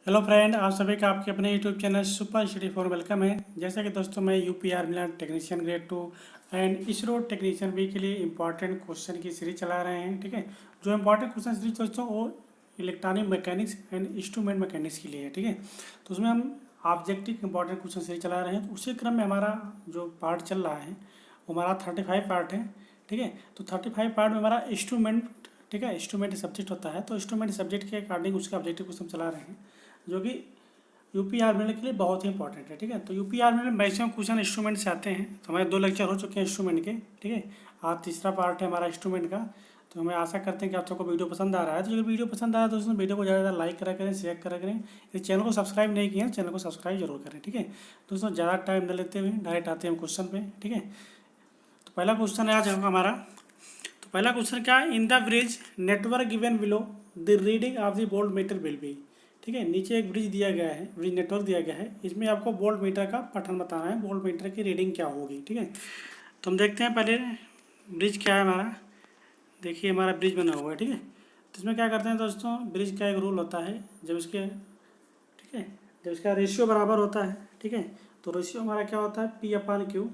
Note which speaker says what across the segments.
Speaker 1: Hello friend, आप सभी का आपके अपने YouTube channel super study for welcome है। जैसा कि दोस्तों मैं यूपीआर मिलान technician grade 2 and ISRO technician B के लिए इंपॉर्टेंट क्वेश्चन की सीरीज चला रहे हैं। ठीक है, जो इंपॉर्टेंट क्वेश्चन सीरीज दोस्तों वो electronic mechanics and instrument mechanics के लिए है। ठीक है, तो उसमें हम ऑब्जेक्टिव इंपॉर्टेंट क्वेश्चन सीरीज चला रहे हैं। तो उसी क्रम में हमारा जो पार्ट चल रहा है वो हमारा 35 पार्ट है। ठीक है, तो 35 पार्ट में हमारा इंस्ट्रूमेंट, ठीक है, इंस्ट्रूमेंट सब्जेक्ट होता है। तो इंस्ट्रूमेंट सब्जेक्ट के अकॉर्डिंग उसका ऑब्जेक्टिव क्वेश्चन चला रहे हैं जो कि यूपी आर्मी के लिए बहुत ही इंपॉर्टेंट है। ठीक है, तो यूपी आर्मी में मैक्सिमम क्वेश्चन इंस्ट्रूमेंट से आते हैं। तो हमारे 2 लेक्चर हो चुके हैं इंस्ट्रूमेंट के। ठीक है, आज तीसरा पार्ट है हमारा इंस्ट्रूमेंट का। तो हमें आशा करते हैं कि आप सबको वीडियो पसंद आ रहा है। तो अगर वीडियो पसंद आया तो दोस्तों वीडियो को ज़्यादा लाइक करा करें, शेयर करा करें। यदि चैनल को सब्सक्राइब नहीं किया चैनल को सब्सक्राइब जरूर करें। ठीक है दोस्तों, ज़्यादा टाइम न लेते हुए डायरेक्ट आते हैं हम क्वेश्चन पे। ठीक है, तो पहला क्वेश्चन है आज हमारा। तो पहला क्वेश्चन क्या है, in the bridge network given below the reading of the volt meter will be. ठीक है, नीचे एक ब्रिज दिया गया है, ब्रिज नेटवर्क दिया गया है। इसमें आपको वोल्ट मीटर का पठन बताना है, वोल्ट मीटर की रीडिंग क्या होगी। ठीक है, तो हम देखते हैं पहले ब्रिज क्या है हमारा। देखिए हमारा ब्रिज बना हुआ है। ठीक है, तो इसमें क्या करते हैं दोस्तों, ब्रिज का एक रूल होता है, जब इसके, ठीक है, जब इसका रेशियो बराबर होता है। ठीक है, तो रेशियो हमारा क्या होता है, P upon Q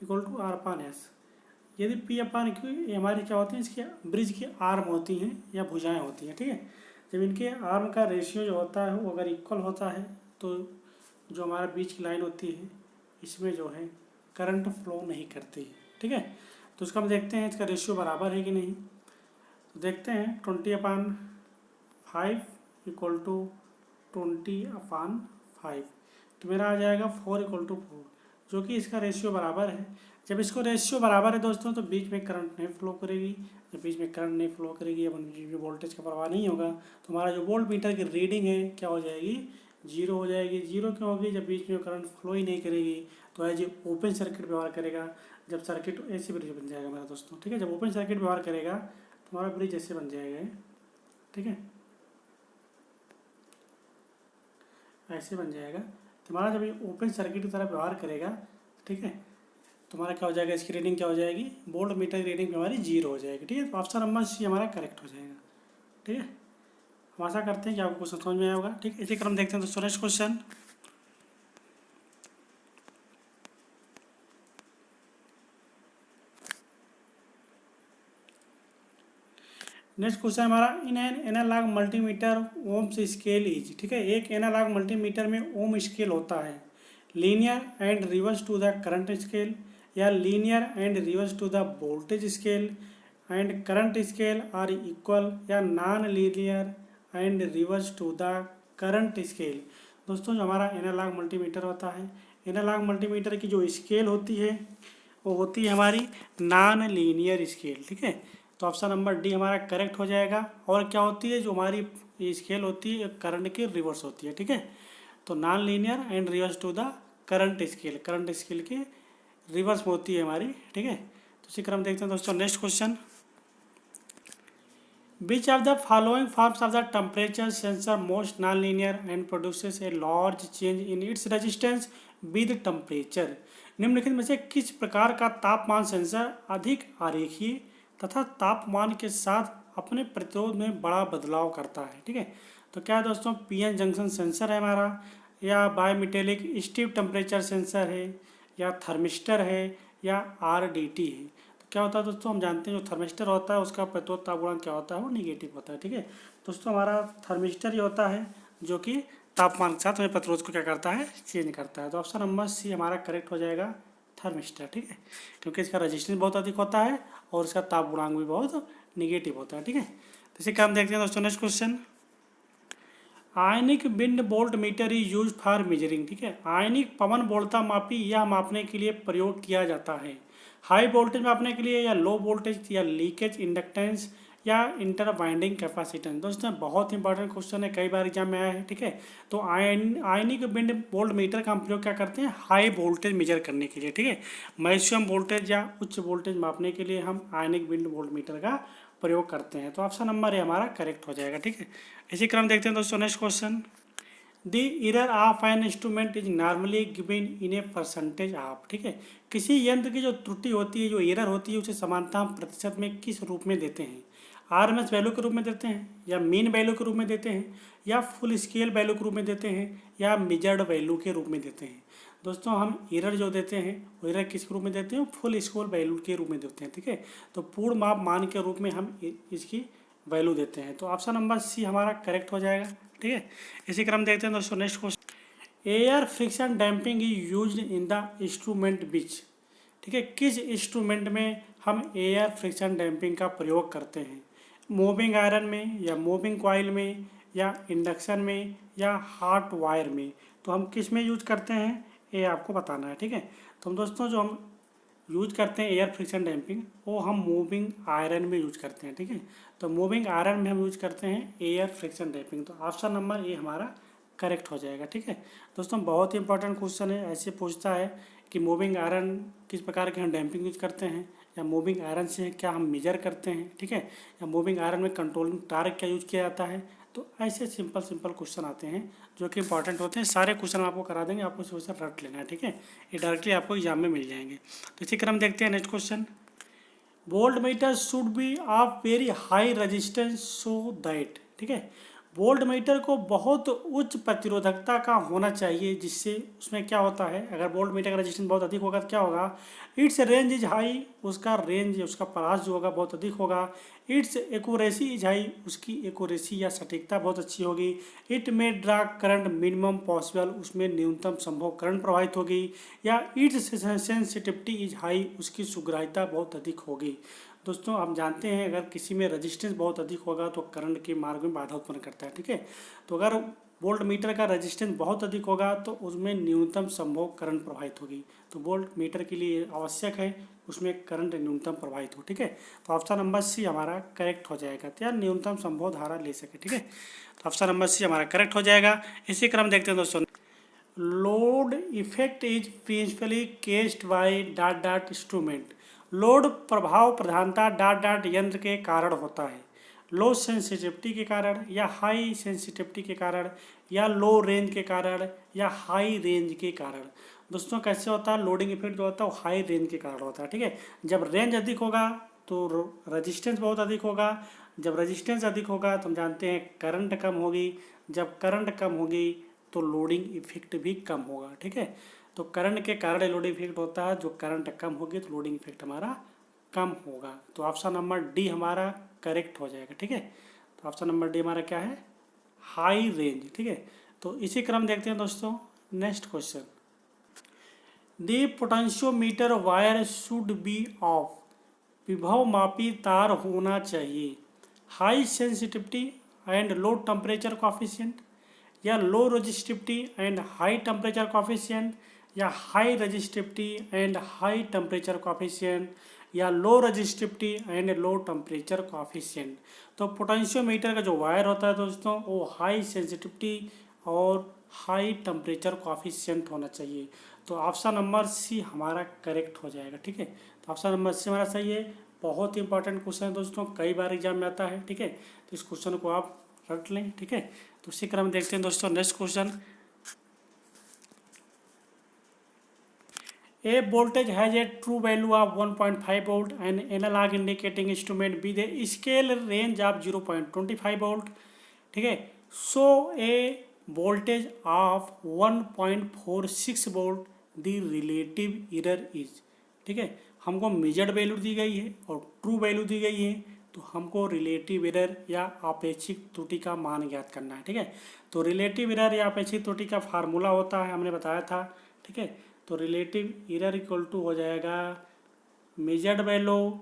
Speaker 1: equal to R upon S. यदि पी अपान क्यू ये हमारी क्या होती है, इसकी ब्रिज की आर्म होती हैं या भुजाएं होती हैं। ठीक है, जब इनके आर्म का रेशियो जो होता है वो अगर इक्वल होता है तो जो हमारा बीच की लाइन होती है इसमें जो है करंट फ्लो नहीं करती है। ठीक है, तो उसका हम देखते हैं इसका रेशियो बराबर है कि नहीं। तो देखते हैं 20/5 इक्वल टू 20/5, तो मेरा आ जाएगा 4 = 4, जो कि इसका रेशियो बराबर है। जब इसको रेशियो बराबर है दोस्तों तो बीच में करंट नहीं फ्लो करेगी। जब बीच में करंट नहीं फ्लो करेगी, अब बीच में वोल्टेज का प्रवाह नहीं होगा, तो हमारा जो वोल्ट मीटर की रीडिंग है क्या हो जाएगी, जीरो हो जाएगी। जीरो क्यों होगी, जब बीच में करंट फ्लो ही नहीं करेगी तो एज ए ओपन सर्किट व्यवहार करेगा। जब सर्किट ऐसे ब्रिज बन जाएगा मेरा दोस्तों। ठीक है, जब ओपन सर्किट व्यवहार करेगा तो हमारा ब्रिज ऐसे बन जाएगा। ठीक है, ऐसे बन जाएगा। तो हमारा जब ये ओपन सर्किट की तरह व्यवहार करेगा, ठीक है, तो हमारा क्या हो जाएगा, इसकी रीडिंग क्या हो जाएगी, वोल्ट मीटर की रीडिंग हमारी जीरो हो जाएगी। ठीक है, तो ऑप्शन नंबर सी हमारा करेक्ट हो जाएगा। ठीक है, हम आशा करते हैं कि आपको क्वेश्चन समझ में आया होगा। ठीक है, इसी क्रम देखते हैं दोस्तों नेक्स्ट क्वेश्चन। नेक्स्ट क्वेश्चन हमारा, in an analog multimeter ohms scale is. ठीक है, एक एनालॉग मल्टीमीटर में ओम स्केल होता है, linear and reverse to the current scale, या linear and reverse to the voltage scale and current scale are equal, या non linear and reverse to the current scale. दोस्तों जो हमारा एनालॉग मल्टीमीटर होता है, एनालॉग मल्टीमीटर की जो scale होती है वो होती है हमारी नॉन लीनियर स्केल। ठीक है, तो ऑप्शन नंबर डी हमारा करेक्ट हो जाएगा। और क्या होती है, जो हमारी स्केल होती है करंट की रिवर्स होती है। ठीक है, तो non linear and reverse to the current scale, current scale के रिवर्स में होती है हमारी। ठीक है, तो इसी क्रम देखते हैं दोस्तों next question. Which of the following forms of the temperature sensor most non-linear and produces a large change in its resistance with temperature? निम्नलिखित में से किस प्रकार का तापमान सेंसर अधिक आरेखीय तथा तापमान के साथ अपने प्रतिरोध में बड़ा बदलाव करता है। ठीक है, तो क्या है दोस्तों, पीएन जंक्शन सेंसर है हमारा, या बायोमेटेलिक स्टीव टेम्परेचर सेंसर है, या थर्मिस्टर है, या आरडीटी है। तो क्या होता है दोस्तों, हम जानते हैं जो थर्मिस्टर होता है उसका प्रतिरोध ताप गुणांक क्या होता है, वो निगेटिव होता है। ठीक है, दोस्तों हमारा थर्मिस्टर ही होता है जो कि तापमान के साथ हमें प्रतिरोध को क्या करता है, चेंज करता है। तो ऑप्शन नंबर सी हमारा करेक्ट हो जाएगा, थर्मिस्टर। ठीक है, क्योंकि इसका रजिस्टेंस बहुत अधिक होता है और इसका ताप गुणांक भी बहुत निगेटिव होता है। ठीक है, तो इसी काम देखते हैं दोस्तों next question. Ionic wind volt meter is use for measuring. ठीक है, आयनिक पवन वोल्टता मापी यह मापने के लिए प्रयोग किया जाता है, हाई वोल्टेज मापने के लिए, या लो वोल्टेज, या लीकेज इंडक्टेंस, या इंटर बाइंडिंग कैपेसिटेंस। दोस्तों बहुत इंपॉर्टेंट क्वेश्चन है, कई बार एग्जाम में आया है। ठीक है, तो आयनिक विंड वोल्ट मीटर का हम प्रयोग क्या करते हैं, हाई वोल्टेज मेजर करने के लिए। ठीक है, मैक्सिमम वोल्टेज या उच्च वोल्टेज मापने के लिए हम आयनिक विंड वोल्ट मीटर का प्रयोग करते हैं। तो ऑप्शन नंबर ए हमारा करेक्ट हो जाएगा। ठीक है, इसी क्रम देखते हैं दोस्तों next question. The error of an instrument is normally given in a percentage of. ठीक है, किसी यंत्र की जो त्रुटि होती है, जो एरर होती है, उसे समानता हम प्रतिशत में किस रूप में देते हैं। आरएमएस वैल्यू के रूप में देते हैं, या मीन वैल्यू के रूप में देते हैं, या फुल स्केल वैल्यू के रूप में देते हैं, या मेजर्ड वैल्यू के रूप में देते हैं। दोस्तों हम एरर जो देते हैं वो एरर किस रूप में देते हैं, फुल स्केल वैल्यू के रूप में देते हैं, ठीक है। तो पूर्ण माप मान के रूप में हम इसकी वैल्यू देते हैं। तो ऑप्शन नंबर सी हमारा करेक्ट हो जाएगा, ठीक है। इसी क्रम देखते हैं दोस्तों next question. Air friction damping is used in the instrument which, ठीक है, किस इंस्ट्रूमेंट में हम एयर फ्रिक्शन डैम्पिंग का प्रयोग करते हैं, मूविंग आयरन में, या मूविंग कॉइल में, या इंडक्शन में, या हॉट वायर में। तो हम किस में यूज करते हैं ये आपको बताना है, ठीक है। तो हम दोस्तों जो हम यूज करते हैं एयर फ्रिक्शन डैम्पिंग वो हम मूविंग आयरन में यूज करते हैं, ठीक है। तो मूविंग आयरन में हम यूज करते हैं एयर फ्रिक्शन डैम्पिंग। तो ऑप्शन नंबर ए हमारा करेक्ट हो जाएगा, ठीक है। दोस्तों बहुत ही इंपॉर्टेंट क्वेश्चन है, ऐसे पूछता है कि मूविंग आयरन किस प्रकार के हम डैम्पिंग यूज करते हैं, या मूविंग आयरन से क्या हम मेजर करते हैं, ठीक है, या मूविंग आयरन में कंट्रोलिंग टार्क क्या यूज किया जाता है। तो ऐसे सिंपल क्वेश्चन आते हैं जो कि इंपॉर्टेंट होते हैं। सारे क्वेश्चन आपको करा देंगे, आपको सोच कर रट लेना है, ठीक है। ये डायरेक्टली आपको एग्जाम में मिल जाएंगे। तो इसी क्रम देखते हैं next question. Volt meter should be of very high resistance so that, ठीक है, वोल्ट मीटर को बहुत उच्च प्रतिरोधकता का होना चाहिए, जिससे उसमें क्या होता है, अगर वोल्ट मीटर का रेजिस्टेंस बहुत अधिक होगा तो क्या होगा, इट्स रेंज इज हाई, उसका रेंज उसका प्रास जो होगा बहुत अधिक होगा। इट्स एक्यूरेसी इज हाई, उसकी एक्यूरेसी या सटीकता बहुत अच्छी होगी। It may draw current minimum possible, उसमें न्यूनतम संभव करंट प्रवाहित होगी। या इट्स सेंसिटिविटी इज हाई, उसकी सुग्राह्यता बहुत अधिक होगी। दोस्तों हम जानते हैं अगर किसी में रेजिस्टेंस बहुत अधिक होगा तो करंट के मार्ग में बाधा उत्पन्न करता है, ठीक है। तो अगर वोल्ट मीटर का रेजिस्टेंस बहुत अधिक होगा तो उसमें न्यूनतम संभव करंट प्रवाहित होगी। तो वोल्ट मीटर के लिए आवश्यक है उसमें करंट न्यूनतम प्रवाहित हो, ठीक है। तो ऑप्शन नंबर सी हमारा करेक्ट हो जाएगा, तो यार न्यूनतम संभव धारा ले सके, ठीक है। तो ऑप्शन नंबर सी हमारा करेक्ट हो जाएगा। इसी क्रम देखते हैं दोस्तों। Load effect is principally caused by dot dot instrument, load प्रभाव प्रधानता डॉट डॉट यंत्र के कारण होता है। लो सेंसिटिविटी के कारण, या हाई सेंसिटिविटी के कारण, या लो रेंज के कारण, या हाई रेंज के कारण। दोस्तों कैसे होता है, लोडिंग इफेक्ट जो होता है वो हाई रेंज के कारण होता है, ठीक है। जब रेंज अधिक होगा तो रेजिस्टेंस बहुत अधिक होगा। जब रेजिस्टेंस अधिक होगा तो हम जानते हैं करंट कम होगी। जब करंट कम होगी तो लोडिंग इफेक्ट भी कम होगा, ठीक है। तो करंट के कारण लोडिंग इफेक्ट होता है, जो करंट कम होगी तो लोडिंग इफेक्ट हमारा कम होगा। तो ऑप्शन नंबर डी हमारा करेक्ट हो जाएगा, ठीक है। तो ऑप्शन नंबर डी हमारा क्या है, हाई रेंज, ठीक है। तो इसी क्रम देखते हैं दोस्तों next question. The potentiometer wire should be of, विभव मापी तार होना चाहिए, high sensitivity and low temperature coefficient, या low resistivity and high temperature coefficient, या high resistivity and high temperature coefficient, या low resistivity and low temperature coefficient. तो potentiometer का जो वायर होता है दोस्तों वो हाई सेंसिटिविटी और हाई टेम्परेचर कोफिशिएंट होना चाहिए। तो ऑप्शन नंबर सी हमारा करेक्ट हो जाएगा, ठीक है। तो ऑप्शन नंबर सी हमारा सही है। बहुत ही इंपॉर्टेंट क्वेश्चन है दोस्तों, कई बार एग्जाम में आता है, ठीक है। तो इस क्वेश्चन को आप रट लें, ठीक है। तो उसी क्रम देखते हैं दोस्तों next question. A voltage has a true value of 1.5 volt and analog indicating instrument with a scale range of 0.25 volt, ठीक है। So a voltage of 1.46 volt the relative error is, ठीक है। हमको मेजर्ड वैल्यू दी गई है और true value दी गई है, तो हमको रिलेटिव एरर या आपेक्षिक त्रुटि का मान ज्ञात करना है, ठीक है। तो रिलेटिव एरर या आपेक्षिक त्रुटि का फार्मूला होता है, हमने बताया था, ठीक है। तो रिलेटिव एरर इक्वल टू हो जाएगा measured value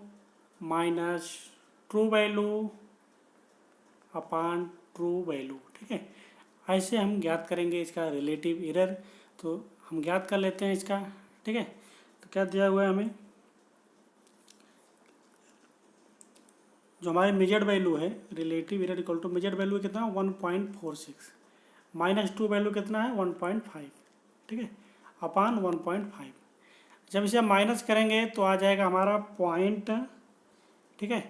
Speaker 1: minus true value upon true value, ठीक है। ऐसे हम ज्ञात करेंगे इसका रिलेटिव एरर। तो हम ज्ञात कर लेते हैं इसका, ठीक है। तो क्या दिया हुआ है हमें, जो हमारी मेजर्ड वैल्यू है relative error equal to measured value कितना 1.46 माइनस ट्रू वैल्यू कितना है 1.5, ठीक है, अपान 1.5। जब इसे हम माइनस करेंगे तो आ जाएगा हमारा पॉइंट, ठीक है।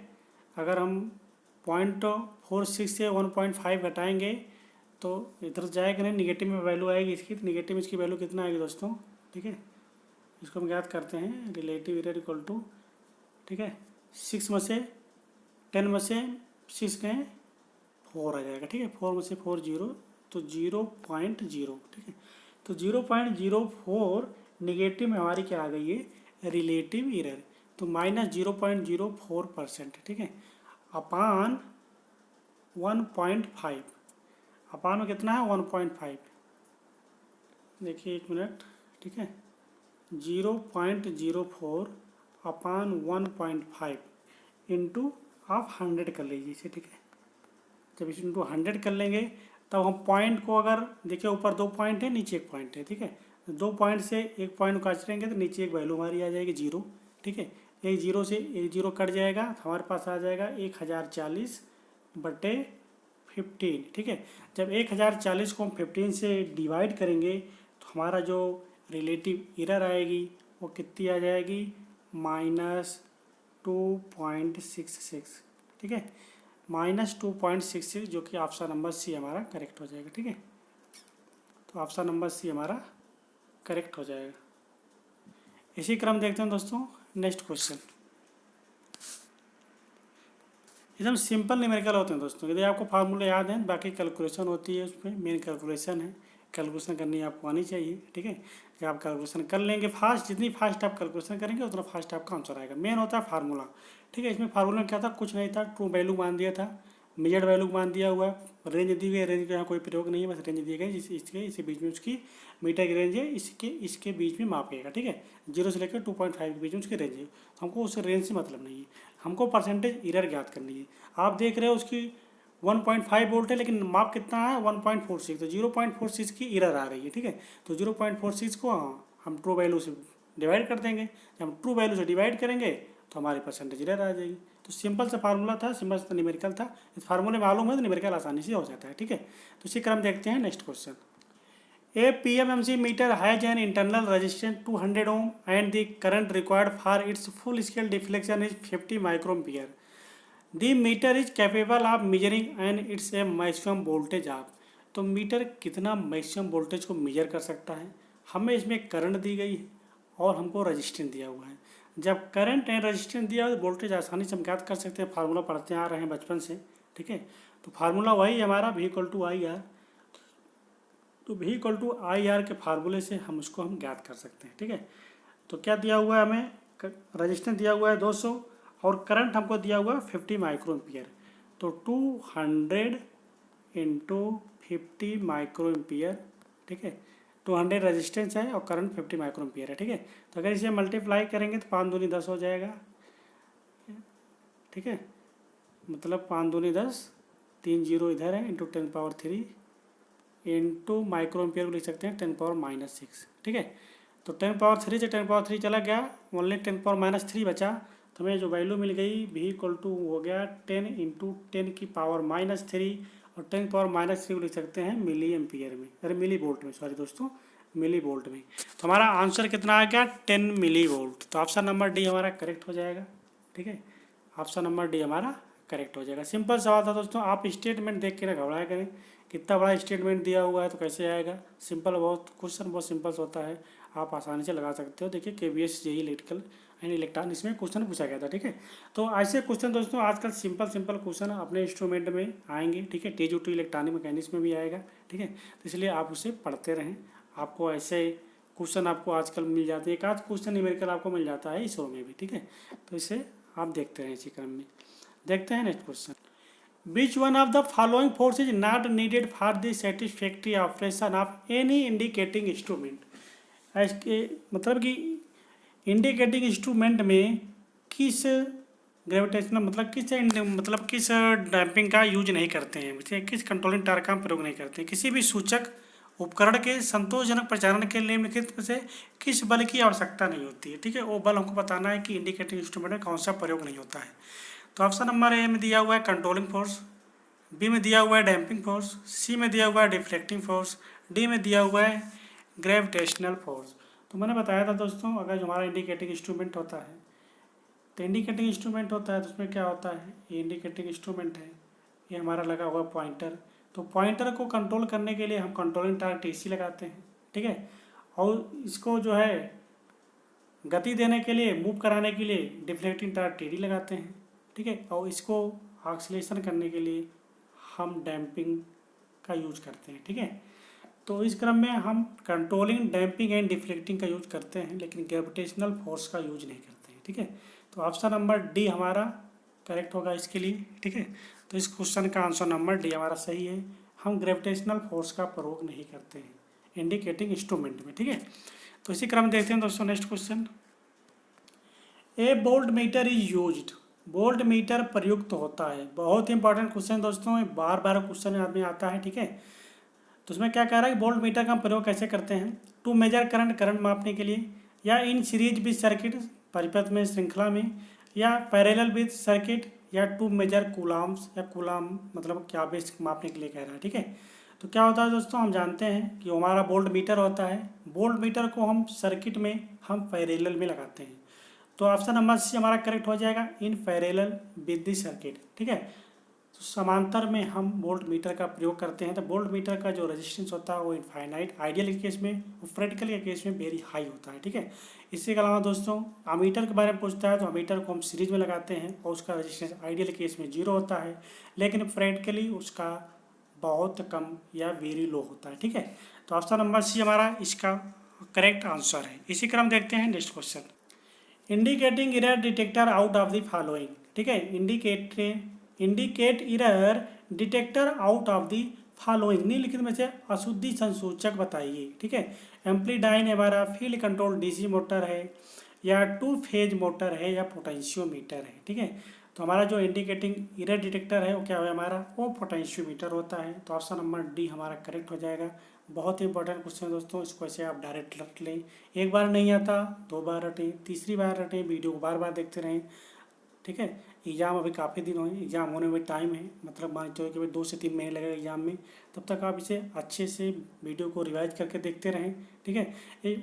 Speaker 1: अगर हम 0.46 से 1.5 घटाएंगे तो इधर जाएगा नहीं, निगेटिव में वैल्यू आएगी इसकी, तो निगेटिव में इसकी वैल्यू कितना आएगी दोस्तों, ठीक है। इसको हम ज्ञात करते हैं रिलेटिव एरर इक्वल टू, ठीक है, 6 में से 10 में से 6 गए 4 आ जाएगा, ठीक है। 4 में से 4 जीरो, तो 0.0, ठीक है। तो 0.04 निगेटिव में हमारी क्या आ गई है, रिलेटिव एरर, तो -0.04%, ठीक है, अपान 1.5, अपान में कितना है 1.5, देखिए 1 मिनट, ठीक है। 0.04 अपान 1.5 इंटू आप 100 कर लीजिए इसे, ठीक है। जब इसे इंटू 100 कर लेंगे तब हम पॉइंट को, अगर देखिए ऊपर 2 पॉइंट है नीचे 1 पॉइंट है, ठीक है। 2 पॉइंट से 1 पॉइंट को काटेंगे तो नीचे एक वैल्यू हमारी आ जाएगी 0, ठीक है। एक जीरो से एक जीरो कट जाएगा तो हमारे पास आ जाएगा 1040/15, ठीक है। जब 1040 को हम 15 से डिवाइड करेंगे तो हमारा जो रिलेटिव एरर आएगी वो कितनी आ जाएगी, -2.66, ठीक है, -2.66, जो कि ऑप्शन नंबर सी हमारा करेक्ट हो जाएगा, ठीक है। तो ऑप्शन नंबर सी हमारा करेक्ट हो जाएगा। इसी क्रम देखते हैं दोस्तों नेक्स्ट क्वेश्चन। एकदम सिंपल न्यूमेरिकल होते हैं दोस्तों, यदि आपको फार्मूले याद हैं, बाकी कैलकुलेशन होती है उसमें, मेन कैलकुलेशन है, कैलकुलेशन करनी आपको आनी चाहिए, ठीक है। जब आप कैलकुलेशन कर लेंगे फास्ट, जितनी फास्ट आप कैलकुलेशन करेंगे उतना फास्ट आपका आंसर आएगा। मेन होता है फार्मूला, ठीक है। इसमें फार्मूला में क्या था, कुछ नहीं था, ट्रू वैल्यू मान दिया था, मेजर्ड वैल्यू मान दिया हुआ है, रेंज दी गई, रेंज का यहाँ कोई प्रयोग नहीं है, बस रेंज दी गई, इसके बीच में उसकी मीटर की रेंज है, इसके बीच में मापेगा, ठीक है। 0 से लेकर 2.5 के बीच में उसकी रेंज है, हमको उस रेंज से मतलब नहीं है, हमको परसेंटेज एरर ज्ञात करनी है। आप देख रहे हो उसकी 1.5 वोल्ट है लेकिन माप कितना है 1.46, तो 0.46 की एरर आ रही है, ठीक है। तो 0.46 को हम ट्रू वैल्यू से डिवाइड कर देंगे, जब हम ट्रू वैल्यू से डिवाइड करेंगे तो हमारी परसेंटेज एरर आ जाएगी। तो सिंपल सा फार्मूला था, सिंपल सा न्यूमेरिकल था, इस फार्मूले मालूम है तो न्यूमेरिकल आसानी से हो जाता है, ठीक है। तो इसी क्रम देखते हैं next question. A PMMC meter has an internal resistance 200 ohm and the current required for its full scale deflection is 50 microampere. The meter is capable of measuring and its a maximum voltage of, तो metre कितना maximum voltage को major कर सकता है, हमें इसमें current दी गई है और हमको रजिस्टेंस दिया हुआ है। जब करंट एंड रजिस्टेंस दिया तो वोल्टेज आसानी से हम ज्ञात कर सकते हैं, फार्मूला पढ़ते आ रहे हैं बचपन से, ठीक है। तो फार्मूला वही हमारा V=IR, तो V=IR के फार्मूले से हम उसको ज्ञात कर सकते हैं, ठीक है। तो क्या दिया हुआ है हमें, रजिस्टेंस दिया हुआ है 200 और करंट हमको दिया हुआ है 50 माइक्रोएम्पियर, तो 200 इंटू 50 माइक्रोएम्पियर, ठीक है। 200 रजिस्टेंस है और करंट 50 माइक्रोएम्पियर है, ठीक है। तो अगर इसे मल्टीप्लाई करेंगे तो 5 दूनी 10 हो जाएगा, ठीक है, मतलब 5 दूनी 10, 3 जीरो इधर है, इंटू 10⁻³ इंटू माइक्रोएम्पियर को लिख सकते हैं 10⁻⁻6, ठीक है। तो 10⁻³ से 10⁻³ चला गया, ओनली 10⁻³ बचा, तो हमें जो वैल्यू मिल गई V= हो गया 10 इंटू 10⁻³ और 10⁻³ को लिख सकते हैं मिली एम्पियर में, अरे मिली वोल्ट में, सॉरी दोस्तों, मिली वोल्ट में। तो हमारा आंसर कितना आ गया 10 मिली वोल्ट, तो ऑप्शन नंबर डी हमारा करेक्ट हो जाएगा, ठीक है। ऑप्शन नंबर डी हमारा करेक्ट हो जाएगा। सिंपल सवाल था दोस्तों, आप स्टेटमेंट देख के ना घबराया करें, कितना बड़ा स्टेटमेंट दिया हुआ है तो कैसे आएगा, सिंपल, बहुत क्वेश्चन बहुत सिंपल होता है, आप आसानी से लगा सकते हो। देखिए KVS JEE electrical and electronic इसमें क्वेश्चन पूछा गया था, ठीक है। तो ऐसे क्वेश्चन दोस्तों आजकल सिंपल क्वेश्चन अपने इंस्ट्रूमेंट में आएंगे, ठीक है, TGT इलेक्ट्रॉनिक मैकेनिक्स में भी आएगा, ठीक है। तो इसलिए आप उसे पढ़ते रहें, आपको ऐसे क्वेश्चन आपको आजकल मिल जाते हैं, एक आध क्वेश्चन न्यूमेरिकल आपको मिल जाता है इसरो में भी, ठीक है। तो इसे आप देखते रहें इसी क्रम में। देखते हैं next question. Which one of the following force is not needed for the satisfactory operation of any indicating instrument? इसके मतलब कि इंडिकेटिंग इंस्ट्रूमेंट में किस ग्रेविटेशनल मतलब किस डैम्पिंग का यूज नहीं करते हैं, जैसे किस कंट्रोलिंग टार्क का प्रयोग नहीं करते हैं, किसी भी सूचक उपकरण के संतोषजनक प्रचारण के लिए निम्नलिखित में से किस बल की आवश्यकता नहीं होती है, ठीक है। वो बल हमको बताना है कि इंडिकेटिंग इंस्ट्रूमेंट में कौन सा प्रयोग नहीं होता है। तो ऑप्शन नंबर ए में दिया हुआ है कंट्रोलिंग फोर्स, बी में दिया हुआ है डैम्पिंग फोर्स, सी में दिया हुआ है डिफ्लेक्टिंग फोर्स, डी में दिया हुआ है ग्रेविटेशनल फोर्स। तो मैंने बताया था दोस्तों, अगर जो हमारा इंडिकेटिंग इंस्ट्रूमेंट होता है, तो इंडिकेटिंग इंस्ट्रूमेंट होता है तो उसमें क्या होता है, ये इंडिकेटिंग इंस्ट्रूमेंट है, ये हमारा लगा हुआ पॉइंटर, तो पॉइंटर को कंट्रोल करने के लिए हम कंट्रोलिंग टार्क TC लगाते हैं, ठीक है। और इसको जो है गति देने के लिए, मूव कराने के लिए डिफ्लेक्टिंग टार्क TD लगाते हैं, ठीक है। और इसको ऑक्सीलेशन करने के लिए हम डैम्पिंग का यूज करते हैं, ठीक है। तो इस क्रम में हम कंट्रोलिंग, डैम्पिंग एंड डिफ्लेक्टिंग का यूज करते हैं, लेकिन ग्रेविटेशनल फोर्स का यूज नहीं करते हैं, ठीक है। तो ऑप्शन नंबर डी हमारा करेक्ट होगा इसके लिए, ठीक है। तो इस क्वेश्चन का आंसर नंबर डी हमारा सही है। हम ग्रेविटेशनल फोर्स का प्रयोग नहीं करते हैं इंडिकेटिंग इंस्ट्रूमेंट में, ठीक है। तो इसी क्रम देखते हैं दोस्तों next question. A volt meter is used, volt meter प्रयुक्त होता है। बहुत ही इंपॉर्टेंट क्वेश्चन दोस्तों, बार बार क्वेश्चन में आता है, ठीक है। तो उसमें क्या कह रहा है कि वोल्ट मीटर का हम प्रयोग कैसे करते हैं? टू मेजर करंट, करंट मापने के लिए, या इन सीरीज विद सर्किट, परिपथ में, श्रृंखला में, या पैरेलल विद सर्किट, या टू मेजर कूलाम्स, या कूलाम मतलब क्या बेस मापने के लिए कह रहा है, ठीक है। तो क्या होता है दोस्तों, हम जानते हैं कि हमारा वोल्ट मीटर होता है, वोल्ट मीटर को हम सर्किट में हम पैरेलल में लगाते हैं। तो ऑप्शन नंबर सी हमारा करेक्ट हो जाएगा, in parallel with the circuit, ठीक है। तो समांतर में हम वोल्ट मीटर का प्रयोग करते हैं। तो वोल्ट मीटर का जो रेजिस्टेंस होता है वो इनफाइनाइट आइडियल के केस में और प्रैक्टिकल के केस में वेरी हाई होता है, ठीक है। इसके अलावा दोस्तों अमीटर के बारे में पूछता है तो अमीटर को हम सीरीज में लगाते हैं और उसका रेजिस्टेंस आइडियल केस में 0 होता है, लेकिन प्रैक्टिकली उसका बहुत कम या वेरी लो होता है, ठीक है। तो ऑप्शन नंबर सी हमारा इसका करेक्ट आंसर है। इसी क्रम देखते हैं next question. Indicating error detector out of the following, ठीक है। Indicate error detector out of the following, निम्नलिखित में से अशुद्धि संसूचक बताइए, ठीक है। एम्प्लीडाइन हमारा फील्ड कंट्रोल डीसी मोटर है, या टू फेज मोटर है, या पोटेंशियोमीटर है, ठीक है। तो हमारा जो इंडिकेटिंग इरर डिटेक्टर है वो क्या है हमारा, वो पोटेंशियोमीटर होता है। तो ऑप्शन नंबर डी हमारा करेक्ट हो जाएगा। बहुत ही इंपॉर्टेंट क्वेश्चन है दोस्तों, इसको ऐसे आप डायरेक्ट रट लें, एक बार नहीं आता 2 बार रटें, तीसरी बार रटें, वीडियो को बार बार देखते रहें, ठीक है। एग्ज़ाम अभी काफ़ी दिन हुए, एग्ज़ाम होने में टाइम है, मतलब मान चलो कि भाई 2 से 3 महीने लगेगा एग्ज़ाम में, तब तक आप इसे अच्छे से वीडियो को रिवाइज करके देखते रहें, ठीक है।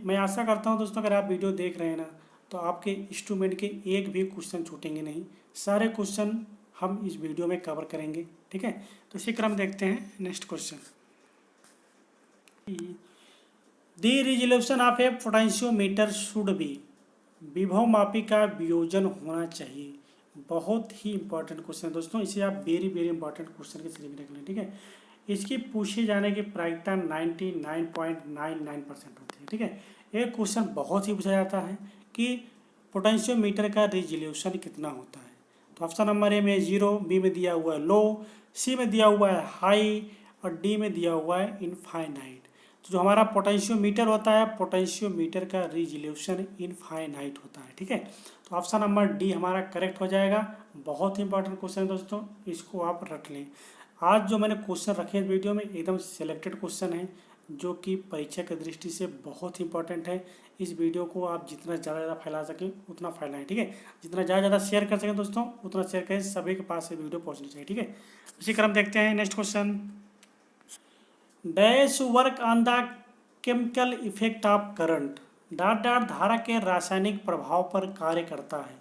Speaker 1: मैं आशा करता हूँ दोस्तों अगर आप वीडियो देख रहे हैं ना तो आपके इंस्ट्रूमेंट के एक भी क्वेश्चन छूटेंगे नहीं, सारे क्वेश्चन हम इस वीडियो में कवर करेंगे, ठीक है। तो इसी क्रम देखते हैं next question. The resolution of A potentiometer should be, विभव मापी का वियोजन होना चाहिए। बहुत ही इंपॉर्टेंट क्वेश्चन है दोस्तों, इसे आप वेरी वेरी इंपॉर्टेंट क्वेश्चन के श्रेणी में रख लें, ठीक है। इसकी पूछे जाने की प्रायिकता 99.99% होती है, ठीक है। एक क्वेश्चन बहुत ही पूछा जाता है कि पोटेंशियोमीटर का रिजोल्यूशन कितना होता है। तो ऑप्शन नंबर ए में 0, बी में दिया हुआ है लो, सी में दिया हुआ है हाई, और डी में दिया हुआ है इनफाइनाइट। तो जो हमारा पोटेंशियोमीटर होता है, पोटेंशियोमीटर का रिजोल्यूशन इनफाइनाइट होता है, ठीक है। तो ऑप्शन नंबर डी हमारा करेक्ट हो जाएगा। बहुत ही इंपॉर्टेंट क्वेश्चन है दोस्तों, इसको आप रख लें। आज जो मैंने क्वेश्चन रखे हैं वीडियो में एकदम सिलेक्टेड क्वेश्चन है जो कि परीक्षा की दृष्टि से बहुत ही इंपॉर्टेंट है। इस वीडियो को आप जितना ज़्यादा फैला सकें उतना फैलाएं, ठीक है। जितना ज़्यादा शेयर कर सकें दोस्तों उतना शेयर करें, सभी के पास ये वीडियो पहुँचनी चाहिए, ठीक है। इसी क्रम देखते हैं next question. Dash work on the chemical effect of current, dot dot धारा के रासायनिक प्रभाव पर कार्य करता है।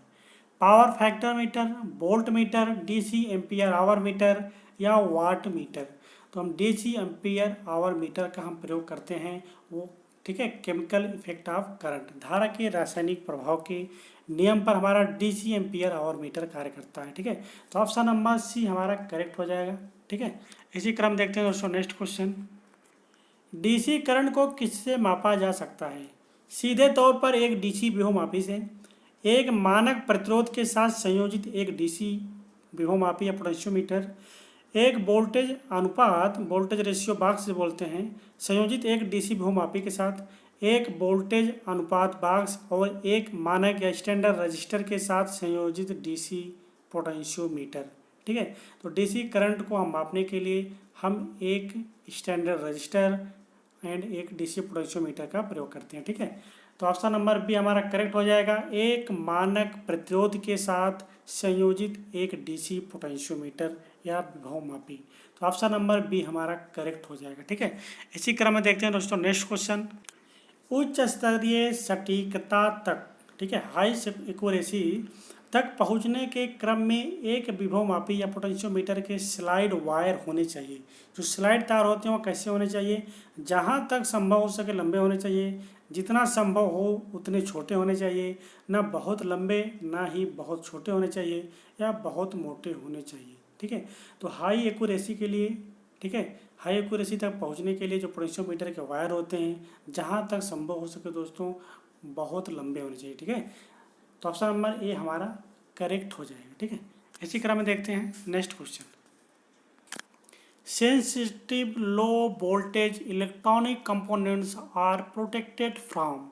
Speaker 1: Power factor meter, volt meter, DC ampere hour meter, या वाट मीटर। तो हम डीसी एम्पियर आवर मीटर का हम प्रयोग करते हैं वो, ठीक है। केमिकल इफेक्ट ऑफ करंट, धारा के रासायनिक प्रभाव के नियम पर हमारा डीसी एम्पियर आवर मीटर कार्य करता है, ठीक है। तो ऑप्शन नंबर सी हमारा करेक्ट हो जाएगा, ठीक है। इसी क्रम देखते हैं दोस्तों नेक्स्ट क्वेश्चन। डीसी करंट को किससे मापा जा सकता है? सीधे तौर पर एक डीसी विभवमापी से, एक मानक प्रतिरोध के साथ संयोजित एक डीसी विभवमापी या पोटेंशियोमीटर, एक वोल्टेज अनुपात वोल्टेज रेशियो बॉक्स से बोलते हैं संयोजित एक डीसी विभवमापी के साथ, एक वोल्टेज अनुपात बॉक्स, और एक मानक या स्टैंडर्ड रजिस्टर के साथ संयोजित डीसी पोटेंशियोमीटर, ठीक है। तो डीसी करंट को हम मापने के लिए हम एक स्टैंडर्ड रजिस्टर एंड एक डीसी पोटेंशियोमीटर का प्रयोग करते हैं, ठीक है। तो ऑप्शन नंबर बी हमारा करेक्ट हो जाएगा, एक मानक प्रतिरोध के साथ संयोजित एक डीसी पोटेंशियोमीटर या विभवमापी। तो ऑप्शन नंबर बी हमारा करेक्ट हो जाएगा, ठीक है। इसी क्रम में देखते हैं दोस्तों नेक्स्ट क्वेश्चन। उच्च स्तरीय सटीकता तक, ठीक है, हाई एक्यूरेसी तक पहुंचने के क्रम में एक विभवमापी या पोटेंशियोमीटर के स्लाइड वायर होने चाहिए। जो स्लाइड तार होते हैं वो कैसे होने चाहिए? जहां तक संभव हो सके लंबे होने चाहिए, जितना संभव हो उतने छोटे होने चाहिए, ना बहुत लंबे ना ही बहुत छोटे होने चाहिए, या बहुत मोटे होने चाहिए, ठीक ठीक है। तो हाई एक्यूरेसी के लिए, ठीक है, हाई एक्यूरेसी तक पहुंचने के लिए जो पोटेंशियोमीटर के वायर होते हैं, जहां तक संभव हो सके दोस्तों बहुत लंबे होने चाहिए, ठीक है। तो ऑप्शन नंबर ए हमारा करेक्ट हो जाएगा, ठीक है। इसी क्रम में देखते हैं next question. Sensitive low voltage electronic components are protected from.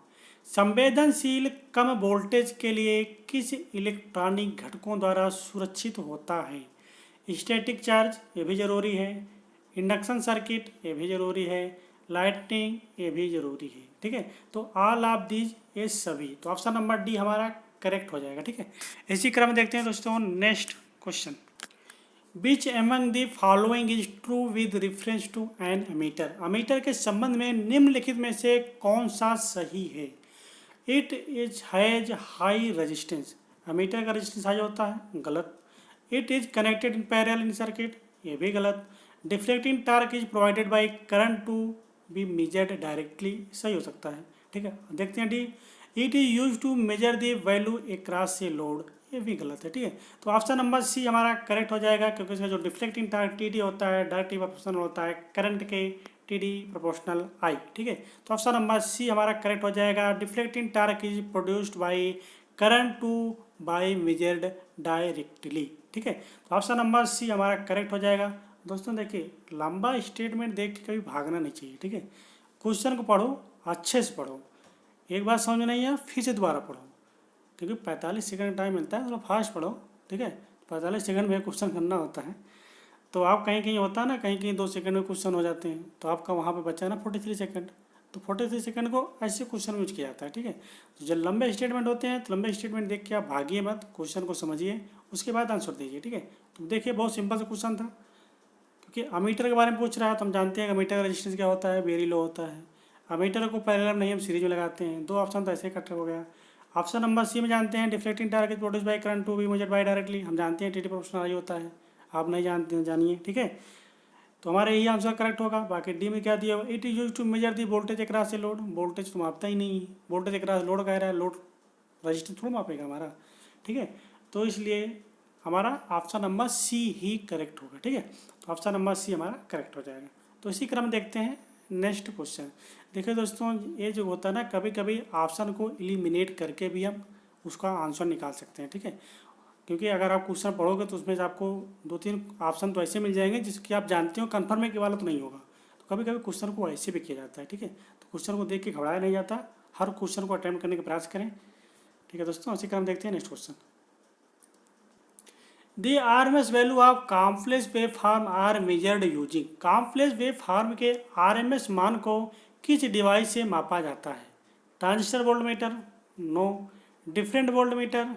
Speaker 1: संवेदनशील कम वोल्टेज के लिए किस इलेक्ट्रॉनिक घटकों द्वारा सुरक्षित होता है? स्टैटिक चार्ज, ये भी जरूरी है। इंडक्शन सर्किट, ये भी जरूरी है। लाइटनिंग, ये भी जरूरी है, ठीक है। तो ऑल ऑफ दीज, ये सभी। तो ऑप्शन नंबर डी हमारा करेक्ट हो जाएगा, ठीक है। इसी क्रम में देखते हैं दोस्तों next question. Which among the following is true with reference to an ammeter. Ammeter के संबंध में निम्नलिखित में से कौन सा सही है? It is has high resistance, ammeter का रेजिस्टेंस हाई होता है, गलत। It is connected in parallel in circuit, ये भी गलत। Deflecting torque is provided by current to be measured directly, सही हो सकता है, ठीक है। देखते हैं D. It is use to measure the value across a load, ये भी गलत है, ठीक है। तो ऑप्शन नंबर सी हमारा करेक्ट हो जाएगा, क्योंकि इसका जो डिफ्लेक्टिंग टार्क टी डी होता है डायरेक्टली प्रोपोर्शनल होता है करंट के टी डी प्रोपोर्शनल आई, ठीक है। तो ऑप्शन नंबर सी हमारा करेक्ट हो जाएगा। Deflecting torque is produced by current to by measured directly, ठीक है। तो ऑप्शन नंबर सी हमारा करेक्ट हो जाएगा। दोस्तों देखिए, लंबा स्टेटमेंट देख के कभी भागना नहीं चाहिए, ठीक है। क्वेश्चन को पढ़ो, अच्छे से पढ़ो, एक बार समझ में नहीं आया फिर से दोबारा पढ़ो, क्योंकि 45 सेकंड टाइम मिलता है, थोड़ा फास्ट पढ़ो, ठीक है। 45 सेकंड में क्वेश्चन करना होता है। तो आप कहीं कहीं होता है ना, कहीं कहीं 2 सेकंड में क्वेश्चन हो जाते हैं, तो आपका वहाँ पे बचा ना 43 सेकंड। तो 43 सेकंड को ऐसे क्वेश्चन यूज किया जाता है, ठीक है। तो जब लंबे स्टेटमेंट होते हैं तो लंबे स्टेटमेंट देख के आप भागिए मत, क्वेश्चन को समझिए, उसके बाद आंसर दीजिए, ठीक है। तो देखिए बहुत सिंपल सा क्वेश्चन था, क्योंकि अमीटर के बारे में पूछ रहा है, तो हम जानते हैं कि अमीटर का रेजिस्टेंस क्या होता है, वेरी लो होता है। अमीटर को पैरेलल नहीं हम सीरीज में लगाते हैं, 2 ऑप्शन तो ऐसे कट हो गया। ऑप्शन नंबर सी में जानते हैं deflecting target produce by current to be measured by directly, हम जानते हैं टी डी प्रोपोर्शनल आई होता है, आप नहीं जानते हैं, जानिए, ठीक है। तो हमारा यही आंसर करेक्ट होगा। बाकी डी में क्या दिया हुआ, it is use to measure the voltage across से लोड, वोल्टेज तो मापता ही नहीं है, वोल्टेज अक्रॉस लोड कह रहा है, लोड रजिस्टेंस थोड़ा मापेगा हमारा, ठीक है। तो इसलिए हमारा ऑप्शन नंबर सी ही करेक्ट होगा, ठीक है। तो ऑप्शन नंबर सी हमारा करेक्ट हो जाएगा। तो इसी क्रम में देखते हैं नेक्स्ट क्वेश्चन। देखिए दोस्तों, ये जो होता है ना, कभी कभी ऑप्शन को एलिमिनेट करके भी हम उसका आंसर निकाल सकते हैं, ठीक है। क्योंकि अगर आप क्वेश्चन पढ़ोगे तो उसमें आपको 2-3 ऑप्शन तो ऐसे मिल जाएंगे जिसकी आप जानते हो कन्फर्म है कि वाला तो नहीं होगा। तो कभी कभी क्वेश्चन को ऐसे भी किया जाता है, ठीक है। तो क्वेश्चन को देख के घबराया नहीं जाता, हर क्वेश्चन को अटैम्प्ट करने का प्रयास करें, ठीक है दोस्तों। इसी क्रम देखते हैं next question. The RMS value of complex wave form are measured using. Complex wave form के आरएमएस मान को किस डिवाइस से मापा जाता है? Transistor voltmeter, no. Different voltmeter,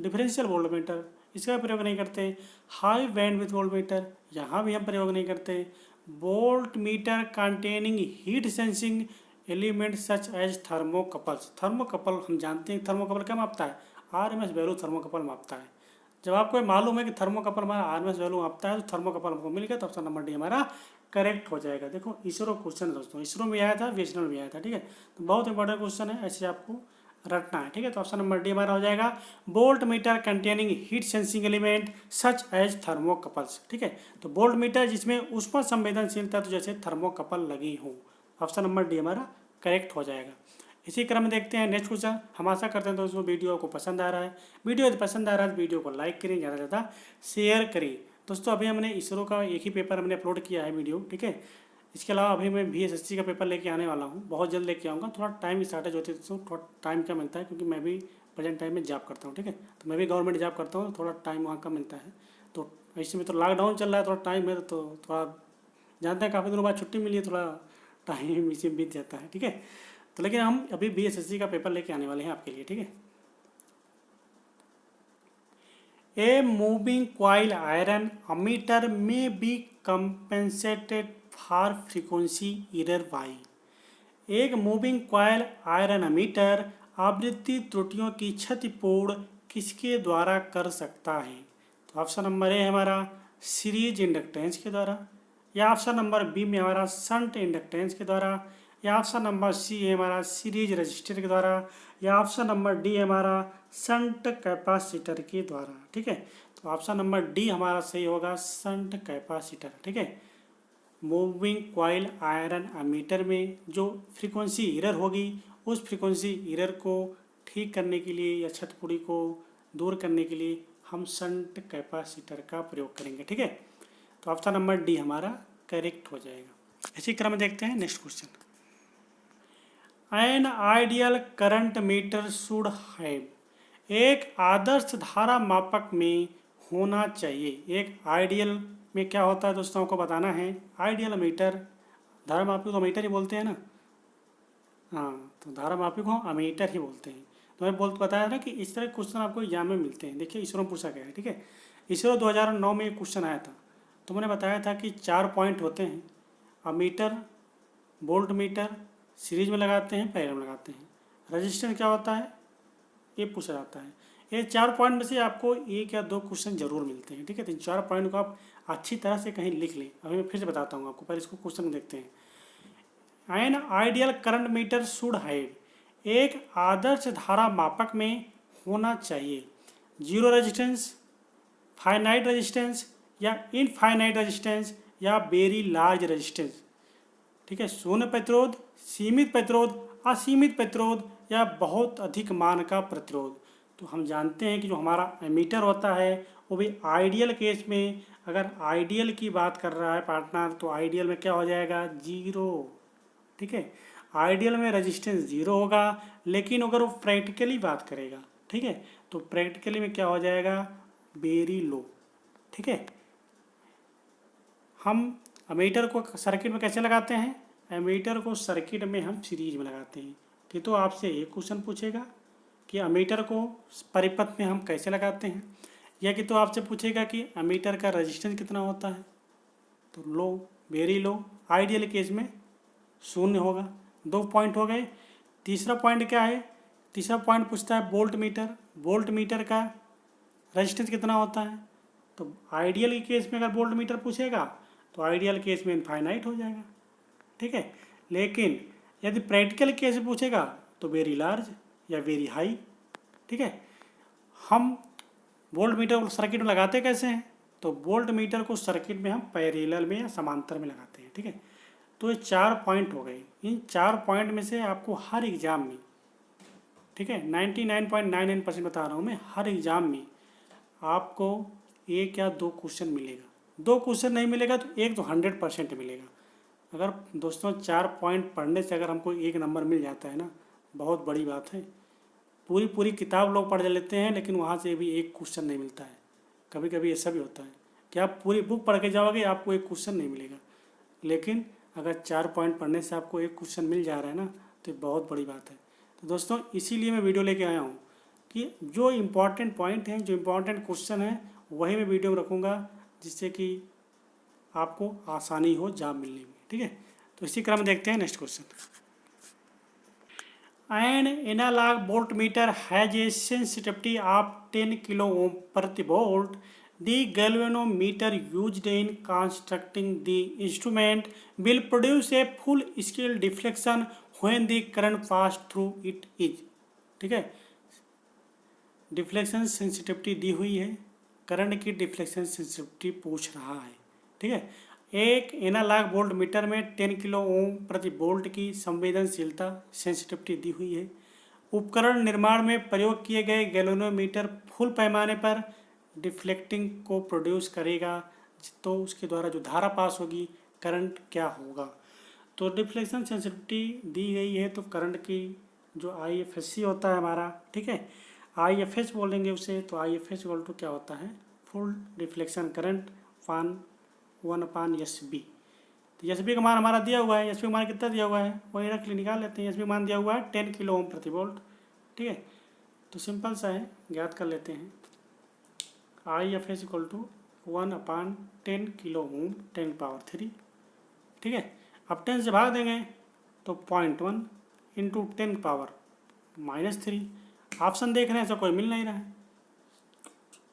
Speaker 1: differential voltmeter, इसका प्रयोग नहीं करते। हाई बैंडविड्थ वोल्टमीटर, यहाँ भी हम प्रयोग नहीं करते। Voltmeter containing heat sensing element such as thermocouples. Thermocouple हम जानते हैं, थर्मोकपल क्या मापता है? आरएमएस वैल्यू थर्मोकपल मापता है। जब आपको मालूम है कि थर्मोकपल हमारा आरएमएस वैल्यू मापता है, तो थर्मोकपल हमको मिल गया, तो ऑप्शन नंबर डी हमारा करेक्ट हो जाएगा। देखो इसरो क्वेश्चन दोस्तों, इसरो में आया था, बीएसएनएल में आया था, ठीक है। तो बहुत इंपॉर्टेंट क्वेश्चन है, ऐसे आपको रटना है, ठीक है। तो ऑप्शन नंबर डी हमारा हो जाएगा volt meter containing heat sensing element such as thermocouples, ठीक है। तो वोल्ट मीटर जिसमें ऊष्मा संवेदनशीलता तो जैसे थर्मोकपल लगी हो, ऑप्शन नंबर डी हमारा करेक्ट हो जाएगा। इसी क्रम में देखते हैं नेक्स्ट क्वेश्चन। हम आशा करते हैं दोस्तों वीडियो को पसंद आ रहा है। वीडियो यदि पसंद आ रहा है तो वीडियो को लाइक करें, ज़्यादा से ज़्यादा शेयर करें। दोस्तों अभी हमने इसरो का एक ही पेपर हमने अपलोड किया है वीडियो, ठीक है। इसके अलावा अभी मैं VSSC का पेपर लेके आने वाला हूँ, बहुत जल्द लेके आऊँगा। थोड़ा टाइम शॉर्टेज होती है दोस्तों, थोड़ा टाइम क्या मिलता है, क्योंकि मैं भी प्रेजेंट टाइम में जॉब करता हूँ, ठीक है। तो मैं भी गवर्नमेंट जॉब करता हूँ, थोड़ा टाइम वहाँ का मिलता है। तो ऐसे में तो लॉकडाउन चल रहा है, थोड़ा टाइम है, तो थोड़ा जानते हैं काफ़ी दिनों बाद छुट्टी मिली है, थोड़ा टाइम इसी बीत जाता है, ठीक है। तो लेकिन हम अभी VSSC का पेपर लेके आने वाले हैं आपके लिए, ठीक है। A moving coil iron ammeter may be compensated for frequency error by. एक मूविंग कॉइल आयरन अमीटर आवृत्ति त्रुटियों की क्षतिपूर्ण किसके द्वारा कर सकता है? तो ऑप्शन नंबर ए हमारा सीरीज इंडक्टेंस के द्वारा, या ऑप्शन नंबर बी में हमारा शंट इंडक्टेंस के द्वारा, या ऑप्शन नंबर सी है हमारा सीरीज रजिस्टर के द्वारा, या ऑप्शन नंबर डी है हमारा शंट कैपेसिटर के द्वारा, ठीक है। तो ऑप्शन नंबर डी हमारा सही होगा, शंट कैपेसिटर। ठीक है, मूविंग कॉइल आयरन एमीटर में जो फ्रीक्वेंसी एरर होगी उस फ्रीक्वेंसी एरर को ठीक करने के लिए या छतपुड़ी को दूर करने के लिए हम शंट कैपेसिटर का प्रयोग करेंगे। ठीक है, तो ऑप्शन नंबर डी हमारा करेक्ट हो जाएगा। इसी क्रम में देखते हैं next question. An ideal current meter should have, एक आदर्श धारा मापक में होना चाहिए। एक आइडियल में क्या होता है दोस्तों को बताना है। आइडियल मीटर, धारा मापी को मीटर ही बोलते हैं ना, हाँ, तो धारा मापी को अमीटर ही बोलते हैं। तो मैं बताया ना कि इस तरह क्वेश्चन आपको एग्जाम में मिलते हैं। देखिए इसरो में पूछा गया है। ठीक है, इसरो 2009 में एक क्वेश्चन आया था, तो मैंने बताया था कि 4 पॉइंट होते हैं, अमीटर, वोल्ट मीटर, सीरीज में लगाते हैं, पैरेलल में लगाते हैं। रजिस्टेंस क्या होता है ये पूछा जाता है। ये 4 पॉइंट में से आपको 1 या 2 क्वेश्चन जरूर मिलते हैं। ठीक है, तो इन 4 पॉइंट को आप अच्छी तरह से कहीं लिख लें। अभी मैं फिर से बताता हूँ आपको, पहले इसको क्वेश्चन देखते हैं। An ideal current meter should have, एक आदर्श धारा मापक में होना चाहिए जीरो रेजिस्टेंस, फाइनाइट रेजिस्टेंस या इनफाइनाइट रेजिस्टेंस या वेरी लार्ज रेजिस्टेंस। ठीक है, शून्य प्रतिरोध, सीमित प्रतिरोध, असीमित प्रतिरोध या बहुत अधिक मान का प्रतिरोध। तो हम जानते हैं कि जो हमारा एमीटर होता है वो भी आइडियल केस में, अगर आइडियल की बात कर रहा है पार्टनर, तो आइडियल में क्या हो जाएगा, जीरो। ठीक है, आइडियल में रेजिस्टेंस जीरो होगा, लेकिन अगर वो प्रैक्टिकली बात करेगा, ठीक है, तो प्रैक्टिकली में क्या हो जाएगा, वेरी लो। ठीक है, हम एमीटर को सर्किट में कैसे लगाते हैं, एमीटर को सर्किट में हम सीरीज में लगाते हैं। कि तो आपसे एक क्वेश्चन पूछेगा कि एमीटर को परिपथ में हम कैसे लगाते हैं, या कि तो आपसे पूछेगा कि एमीटर का रेजिस्टेंस कितना होता है, तो लो, वेरी लो, आइडियल केस में शून्य होगा। 2 पॉइंट हो गए। तीसरा पॉइंट क्या है, तीसरा पॉइंट पूछता है वोल्ट मीटर, वोल्ट मीटर का रेजिस्टेंस कितना होता है। तो आइडियल केस में अगर वोल्ट मीटर पूछेगा तो आइडियल केस में इनफाइनाइट हो जाएगा। ठीक है, लेकिन यदि प्रैक्टिकल केस पूछेगा तो वेरी लार्ज या वेरी हाई। ठीक है, हम वोल्ट मीटर को सर्किट में लगाते कैसे हैं, तो वोल्ट मीटर को सर्किट में हम पैरेलल में या समांतर में लगाते हैं। ठीक है, तो ये 4 पॉइंट हो गए। इन 4 पॉइंट में से आपको हर एग्जाम में, ठीक है, 99.99% बता रहा हूँ मैं, हर एग्जाम में आपको 1 या 2 क्वेश्चन मिलेगा। 2 क्वेश्चन नहीं मिलेगा तो 1 तो 100% मिलेगा। अगर दोस्तों 4 पॉइंट पढ़ने से अगर हमको 1 नंबर मिल जाता है ना, बहुत बड़ी बात है। पूरी किताब लोग पढ़ लेते हैं, लेकिन वहाँ से भी 1 क्वेश्चन नहीं मिलता है। कभी कभी ऐसा भी होता है कि आप पूरी बुक पढ़ के जाओगे, आपको 1 क्वेश्चन नहीं मिलेगा, लेकिन अगर 4 पॉइंट पढ़ने से आपको 1 क्वेश्चन मिल जा रहा है ना, तो बहुत बड़ी बात है। तो दोस्तों इसीलिए मैं वीडियो लेके आया हूँ कि जो इम्पोर्टेंट पॉइंट हैं, जो इम्पोर्टेंट क्वेश्चन हैं, वही मैं वीडियो में रखूँगा, जिससे कि आपको आसानी हो जॉब मिलने में। ठीक है, तो इसी क्रम में देखते हैं next question. An analog volt meter has a sensitivity of 10 kilo ohm प्रति volt. The galvanometer used in constructing the instrument will produce a full scale deflection when the current pass through it is। ठीक है, deflection sensitivity दी हुई है, current की deflection sensitivity पूछ रहा है। ठीक है, एक एनालॉग वोल्ट मीटर में 10 किलो ओम प्रति वोल्ट की संवेदनशीलता सेंसिटिविटी दी हुई है। उपकरण निर्माण में प्रयोग किए गए गैल्वेनोमीटर फुल पैमाने पर डिफ्लेक्टिंग को प्रोड्यूस करेगा, तो उसके द्वारा जो धारा पास होगी, करंट क्या होगा। तो डिफ्लेक्शन सेंसिटिविटी दी गई है, तो करंट की जो IFSC होता है हमारा, ठीक है, IFS बोलेंगे उसे, तो IFS इक्वल टू क्या होता है, फुल डिफ्लेक्शन करंट 1/SB। तो SB का मान हमारा दिया हुआ है, SB का मान कितना दिया हुआ है वही रख निकाल लेते हैं। SB का मान दिया हुआ है 10 किलो ओम प्रति वोल्ट। ठीक है, तो सिंपल सा है, ज्ञात कर लेते हैं। IFS equal to 1/10 kilo ohm 10⁻3। ठीक है, अब 10 से भाग देंगे तो 0.1 इंटू 10⁻³ ऑप्शन देख रहे हैं, ऐसा कोई मिल नहीं रहा है।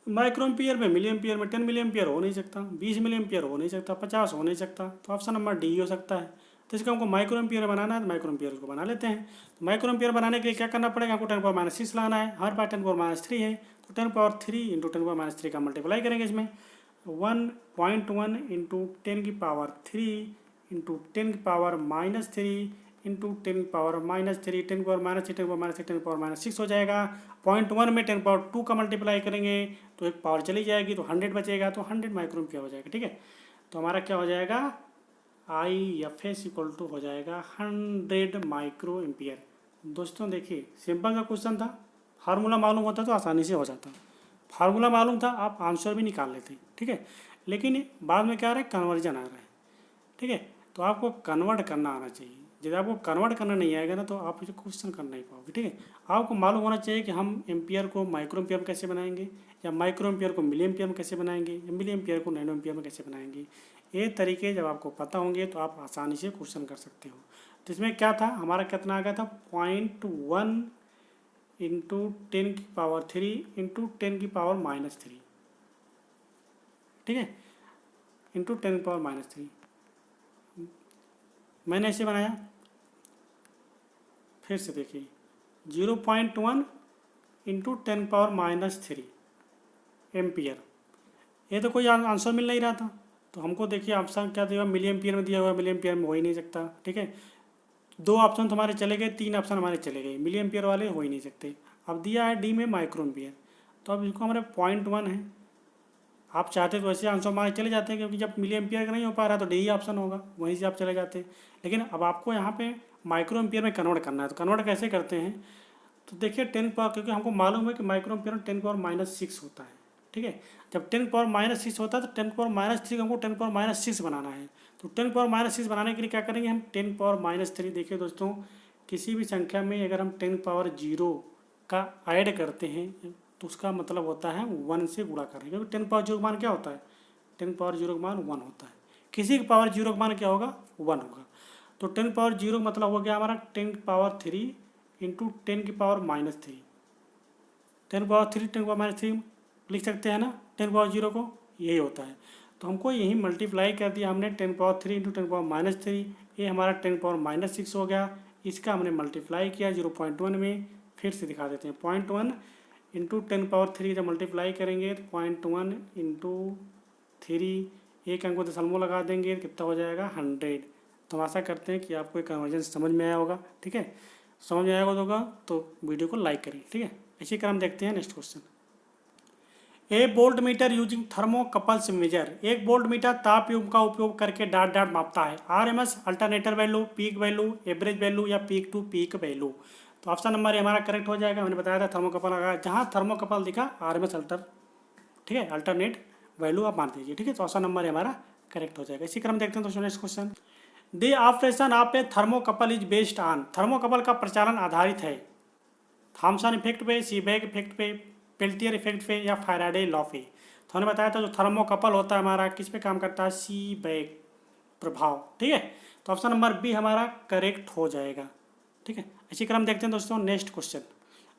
Speaker 1: माइक्रो एम्पियर में, मिली एम्पियर में 10 मिली एम्पियर हो नहीं सकता, 20 मिली एम्पियर हो नहीं सकता, 50 हो नहीं सकता, तो ऑप्शन नंबर डी हो सकता है। तो इसका हमको माइक्रो एम्पियर बनाना है, तो माइक्रो एम्पियर को बना लेते हैं। तो माइक्रो एम्पियर बनाने के लिए क्या करना पड़ेगा, हमको 10⁻6 लाना है, हमारे पास 10⁻³ है, तो तो 10⁻³ इंटू 10⁻³ का मल्टीप्लाई करेंगे इसमें 1.1 इंटू 10⁻³ इंटू 10⁻³ इंटू 10⁻³ 10⁻³ हो जाएगा। 0.1 में 10⁻² का मल्टीप्लाई करेंगे तो एक पावर चली जाएगी तो 100 बचेगा, तो 100 माइक्रोएम्पियर हो जाएगा। ठीक है, तो हमारा क्या हो जाएगा, IFS इक्वल टू हो जाएगा 100 माइक्रोएम्पियर। दोस्तों देखिए सिंपल सा क्वेश्चन था, फार्मूला मालूम होता तो आसानी से हो जाता, फार्मूला मालूम था आप आंसर भी निकाल लेते। ठीक है, लेकिन बाद में क्या आ रहा है, कन्वर्जन आ रहा है। ठीक है, तो आपको कन्वर्ट करना आना चाहिए। यदि आपको कन्वर्ट करना नहीं आएगा ना तो आप इसे क्वेश्चन कर नहीं पाओगे। ठीक है, आपको मालूम होना चाहिए कि हम एम्पियर को माइक्रो एम्पियर में कैसे बनाएंगे, या माइक्रो एम्पियर को मिली एम्पियर में कैसे बनाएंगे, या मिली एम्पियर को नैनो एम्पियर में कैसे बनाएंगे। ये तरीके जब आपको पता होंगे तो आप आसानी से क्वेश्चन कर सकते हो। तो इसमें क्या था, हमारा कितना आ गया था 0.1 इंटू 10⁻³ इंटू 10⁻³ ठीक है, इंटू 10⁻³ मैंने ऐसे बनाया। फिर से देखिए 0.1 इंटू 10⁻³ एम्पियर, ये तो कोई आंसर मिल नहीं रहा था। तो हमको देखिए ऑप्शन क्या दिया, मिली एम्पियर में दिया हुआ, मिली एम्पियर में हो ही नहीं सकता। ठीक है, 2 ऑप्शन तो हमारे चले गए, 3 ऑप्शन हमारे चले गए, मिली एम्पियर वाले हो ही नहीं सकते। अब दिया है डी में माइक्रो एम्पियर, तो अब इसको हमारे 0.1 है। आप चाहते तो वैसे आंसर हमारे चले जाते हैं, क्योंकि जब मिली एम्पियर का नहीं हो पा रहा तो डी ही ऑप्शन होगा, वहीं से आप चले जाते हैं। लेकिन अब आपको यहाँ पे माइक्रो एम्पियर में कन्वर्ट करना है, तो कन्वर्ट कैसे करते हैं, तो देखिए 10 पावर, क्योंकि हमको मालूम है कि माइक्रो एम्पियर में 10⁻⁻6 होता है। ठीक है, जब 10⁻⁻6 होता है तो 10⁻³ हमको 10⁻6 बनाना है। तो 10⁻6 बनाने के लिए क्या करेंगे हम, 10⁻3। देखिए दोस्तों, किसी भी संख्या में अगर हम 10⁻0 का ऐड करते हैं तो उसका मतलब होता है 1 से गुणा कर रहे हैं, क्योंकि 10⁻0 का मान क्या होता है, 10⁻0 का मान 1 होता है। किसी के पावर 0 का मान क्या होगा, 1 होगा। तो 10⁻0 मतलब हो गया हमारा 10⁻³ इंटू 10⁻³ 10⁻³ 10⁻³ लिख सकते हैं ना 10⁻0 को, यही होता है। तो हमको यही मल्टीप्लाई कर दिया हमने 10⁻³ इंटू 10⁻³, ये हमारा 10⁻6 हो गया। इसका हमने मल्टीप्लाई किया 0.1 में। फिर से दिखा देते हैं 0.1 इंटू 10⁻³ जब मल्टीप्लाई करेंगे तो 0.1 इंटू 3, एक अंक को दशमलव लगा देंगे, कितना हो जाएगा 100। तो हम आशा करते हैं कि आपको एक कन्वर्जन समझ में आया होगा। ठीक है, समझ में आया होगा तो वीडियो को लाइक करें। ठीक है, इसी क्रम देखते हैं next question. A voltmeter using thermocouples measure, एक वोल्ट मीटर ताप युग्म का उपयोग करके डॉट डॉट मापता है RMS, alternator value, peak value, average value या पीक टू पीक वैल्यू। तो ऑप्शन नंबर हमारा करेक्ट हो जाएगा। मैंने बताया था थर्मोकपल अगर जहाँ थर्मोकपल दिखा RMS अल्टर, ठीक है, अल्टरनेट वैल्यू आप मान दीजिए। ठीक है, तो ऑप्शन नंबर हमारा करेक्ट हो जाएगा। इसी क्रम देखते हैं दोस्तों next question. The operation of A thermocouple is based on, thermocouple का प्रचालन आधारित है थॉमसन इफेक्ट पे, सीबेक इफेक्ट पे, पेल्टियर इफेक्ट पे या फैराडे लॉ पे। तो हमने बताया था जो थर्मोकपल होता है हमारा किस पे काम करता है, सीबेक प्रभाव। ठीक है, तो ऑप्शन नंबर बी हमारा करेक्ट हो जाएगा। ठीक है, इसी क्रम देखते हैं दोस्तों नेक्स्ट क्वेश्चन।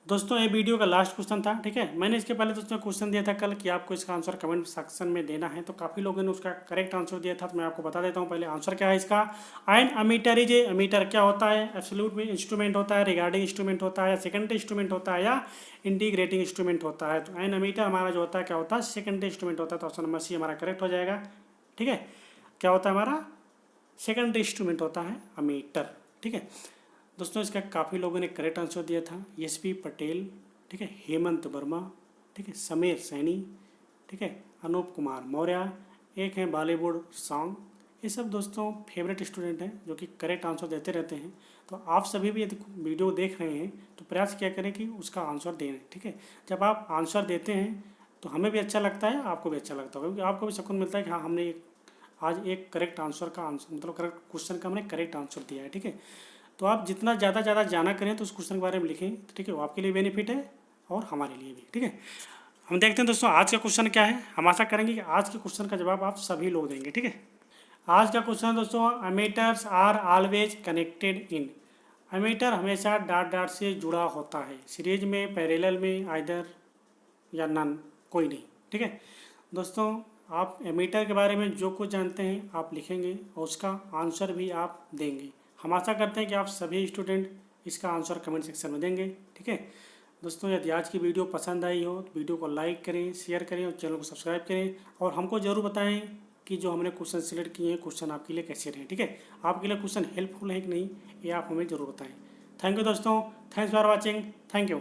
Speaker 1: दोस्तों ये वीडियो का लास्ट क्वेश्चन था। ठीक है, मैंने इसके पहले दोस्तों क्वेश्चन दिया था कल कि आपको इसका आंसर कमेंट सेक्शन में देना है, तो काफ़ी लोगों ने उसका करेक्ट आंसर दिया था। तो मैं आपको बता देता हूँ पहले आंसर क्या है इसका। An ammeter is a, ammeter क्या होता है, एब्सोल्यूट में इंस्ट्रूमेंट होता है, रिगार्डिंग इंस्ट्रूमेंट होता है, या सेकेंडरी इंस्ट्रूमेंट होता है, या इंटीग्रेटिंग इंस्ट्रूमेंट होता है। तो एन अमीटर हमारा जो होता है क्या होता है, सेकेंडरी इंस्ट्रूमेंट होता है। तो ऑप्शन नंबर सी हमारा करेक्ट हो जाएगा। ठीक है, क्या होता है हमारा, सेकेंडरी इंस्ट्रूमेंट होता है अमीटर। ठीक है दोस्तों, इसका काफ़ी लोगों ने करेक्ट आंसर दिया था। SP पटेल, ठीक है, हेमंत वर्मा, ठीक है, समीर सैनी, ठीक है, अनूप कुमार मौर्य, एक हैं बॉलीवुड सॉन्ग। ये सब दोस्तों फेवरेट स्टूडेंट हैं जो कि करेक्ट आंसर देते रहते हैं। तो आप सभी भी यदि वीडियो देख रहे हैं तो प्रयास क्या करें कि उसका आंसर दें। ठीक है, जब आप आंसर देते हैं तो हमें भी अच्छा लगता है, आपको भी अच्छा लगता होगा, क्योंकि आपको भी सुकून मिलता है कि हाँ हमने आज एक करेक्ट आंसर का आंसर मतलब करेक्ट क्वेश्चन का हमने करेक्ट आंसर दिया है। ठीक है, तो आप जितना ज़्यादा जाना करें तो उस क्वेश्चन के बारे में लिखें। ठीक है, वो आपके लिए बेनिफिट है और हमारे लिए भी। ठीक है, हम देखते हैं दोस्तों आज का क्वेश्चन क्या है। हम आशा करेंगे कि आज के क्वेश्चन का जवाब आप सभी लोग देंगे। ठीक है, आज का क्वेश्चन है दोस्तों, ammeters are always connected in, ammeter हमेशा डॉट डॉट से जुड़ा होता है, सीरीज में, पैरेलल में, आइदर या नन, कोई नहीं। ठीक है दोस्तों, आप एमीटर के बारे में जो कुछ जानते हैं आप लिखेंगे और उसका आंसर भी आप देंगे। हम आशा करते हैं कि आप सभी स्टूडेंट इसका आंसर कमेंट सेक्शन में देंगे। ठीक है, दोस्तों यदि आज की वीडियो पसंद आई हो तो वीडियो को लाइक करें, शेयर करें और चैनल को सब्सक्राइब करें और हमको ज़रूर बताएं कि जो हमने क्वेश्चन सिलेक्ट किए हैं क्वेश्चन आपके लिए कैसे रहे। ठीक है, आपके लिए क्वेश्चन हेल्पफुल है कि नहीं, ये आप हमें ज़रूर बताएं। थैंक यू दोस्तों, thanks for watching, thank you.